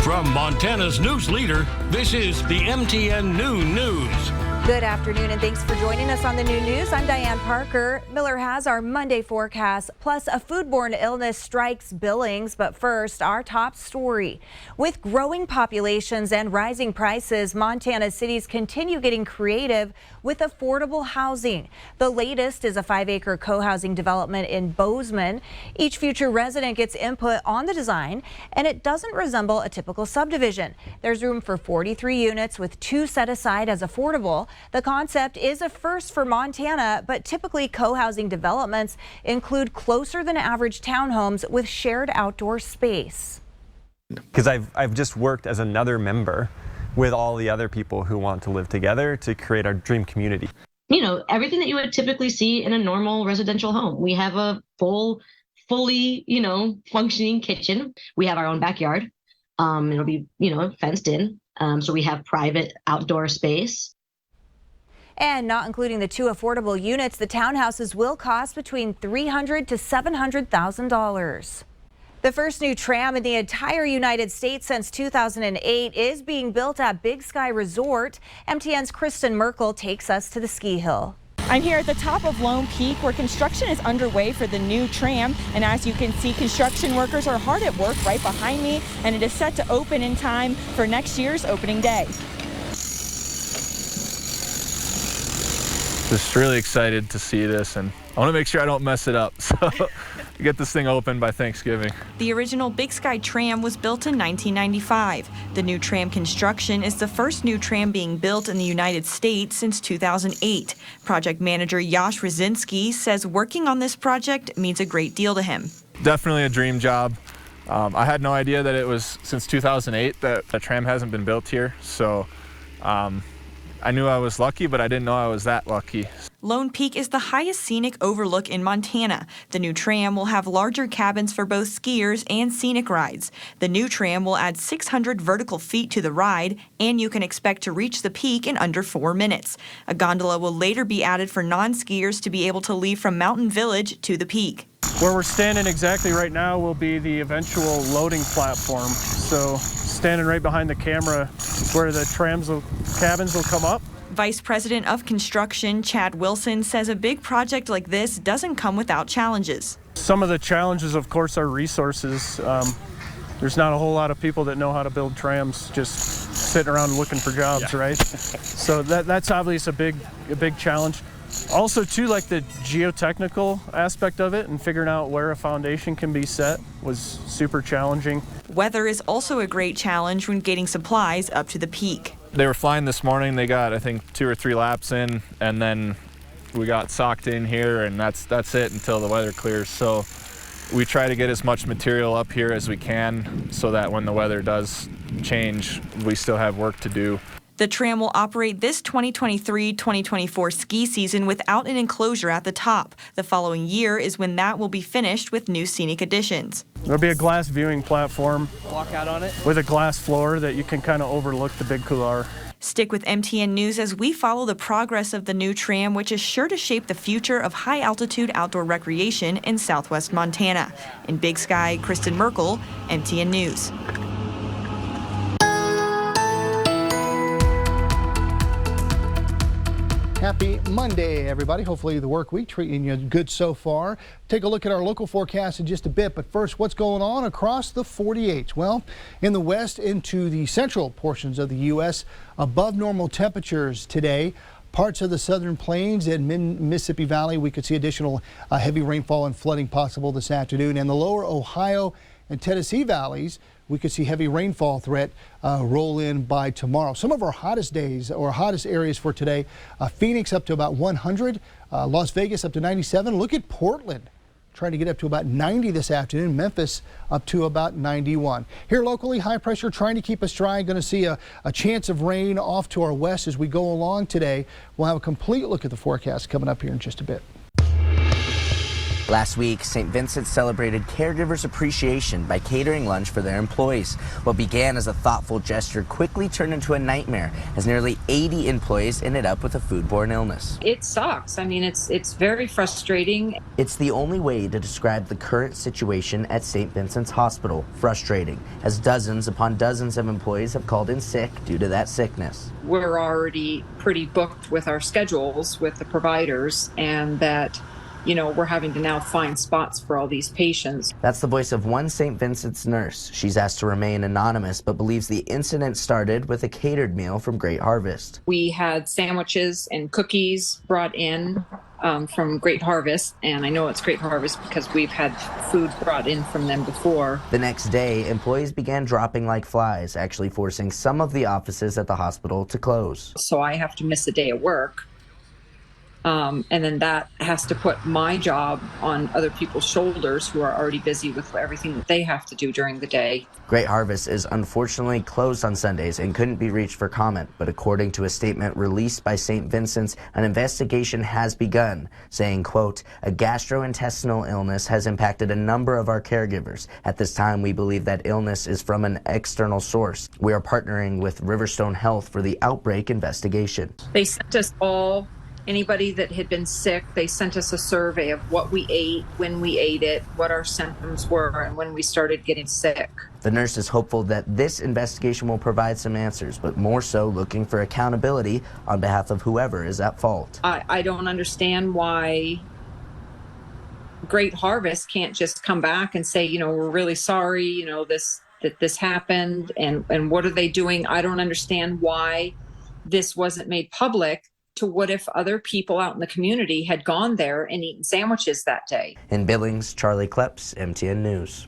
From Montana's news leader, this is the MTN Noon News. Good afternoon and thanks for joining us on the New News. I'm Diane Parker. Miller has our Monday forecast, plus a foodborne illness strikes Billings. But first, our top story. With growing populations and rising prices, Montana cities continue getting creative with affordable housing. The latest is a 5-acre co-housing development in Bozeman. Each future resident gets input on the design, and it doesn't resemble a typical subdivision. There's room for 43 units with 2 set aside as affordable. The concept is a first for Montana, but typically co-housing developments include closer than average townhomes with shared outdoor space. Because I've just worked as another member with all the other people who want to live together to create our dream community. You know, everything that you would typically see in a normal residential home. We have a fully, functioning kitchen. We have our own backyard. It'll be, fenced in. So we have private outdoor space. And not including the 2 affordable units, the townhouses will cost between $300,000 to $700,000. The first new tram in the entire United States since 2008 is being built at Big Sky Resort. MTN's Kristen Merkel takes us to the ski hill. I'm here at the top of Lone Peak where construction is underway for the new tram. And as you can see, construction workers are hard at work right behind me, and it is set to open in time for next year's opening day. Just really excited to see this, and I want to make sure I don't mess it up, so get this thing open by Thanksgiving. The original Big Sky Tram was built in 1995. The new tram construction is the first new tram being built in the United States since 2008. Project manager Yash Rosinski says working on this project means a great deal to him. Definitely a dream job. I had no idea that it was since 2008 that a tram hasn't been built here, so I knew I was lucky, but I didn't know I was that lucky. Lone Peak is the highest scenic overlook in Montana. The new tram will have larger cabins for both skiers and scenic rides. The new tram will add 600 vertical feet to the ride, and you can expect to reach the peak in under 4 minutes. A gondola will later be added for non-skiers to be able to leave from Mountain Village to the peak. Where we're standing exactly right now will be the eventual loading platform. So standing right behind the camera is where the cabins will come up. Vice President of Construction Chad Wilson says a big project like this doesn't come without challenges. Some of the challenges, of course, are resources. There's not a whole lot of people that know how to build trams just sitting around looking for jobs, right? So that's obviously a big challenge. Also, too, like the geotechnical aspect of it and figuring out where a foundation can be set was super challenging. Weather is also a great challenge when getting supplies up to the peak. They were flying this morning. They got, I think, 2 or 3 laps in, and then we got socked in here, and that's it until the weather clears. So we try to get as much material up here as we can so that when the weather does change, we still have work to do. The tram will operate this 2023-2024 ski season without an enclosure at the top. The following year is when that will be finished with new scenic additions. There'll be a glass viewing platform. Walk out on it. With a glass floor that you can kind of overlook the big couloir. Stick with MTN News as we follow the progress of the new tram, which is sure to shape the future of high-altitude outdoor recreation in southwest Montana. In Big Sky, Kristen Merkel, MTN News. Happy Monday, everybody. Hopefully the work week treating you good so far. Take a look at our local forecast in just a bit, but first, what's going on across the 48? Well, in the west into the central portions of the U.S., above normal temperatures today. Parts of the southern plains and Mississippi Valley, we could see additional heavy rainfall and flooding possible this afternoon. And the lower Ohio and Tennessee valleys, we could see heavy rainfall threat roll in by tomorrow. Some of our hottest days or hottest areas for today, Phoenix up to about 100, Las Vegas up to 97. Look at Portland, trying to get up to about 90 this afternoon. Memphis up to about 91. Here locally, high pressure trying to keep us dry. Going to see a chance of rain off to our west as we go along today. We'll have a complete look at the forecast coming up here in just a bit. Last week, St. Vincent celebrated Caregivers Appreciation by catering lunch for their employees. What began as a thoughtful gesture quickly turned into a nightmare as nearly 80 employees ended up with a foodborne illness. It sucks. I mean, it's very frustrating. It's the only way to describe the current situation at St. Vincent's Hospital. Frustrating, as dozens upon dozens of employees have called in sick due to that sickness. We're already pretty booked with our schedules with the providers, and that, you know, we're having to now find spots for all these patients. That's the voice of one St. Vincent's nurse. She's asked to remain anonymous, but believes the incident started with a catered meal from Great Harvest. We had sandwiches and cookies brought in from Great Harvest, and I know it's Great Harvest because we've had food brought in from them before. The next day, employees began dropping like flies, actually forcing some of the offices at the hospital to close. So I have to miss a day of work. And then that has to put my job on other people's shoulders who are already busy with everything that they have to do during the day. Great Harvest is unfortunately closed on Sundays and couldn't be reached for comment, but according to a statement released by St. Vincent's, an investigation has begun, saying, quote, "A gastrointestinal illness has impacted a number of our caregivers. At this time, we believe that illness is from an external source. We are partnering with Riverstone Health for the outbreak investigation." They sent us all, anybody that had been sick, they sent us a survey of what we ate, when we ate it, what our symptoms were, and when we started getting sick. The nurse is hopeful that this investigation will provide some answers, but more so looking for accountability on behalf of whoever is at fault. I don't understand why Great Harvest can't just come back and say, you know, we're really sorry, you know, that this happened, and what are they doing? I don't understand why this wasn't made public. To what if other people out in the community had gone there and eaten sandwiches that day? In Billings, Charlie Kleps, MTN News.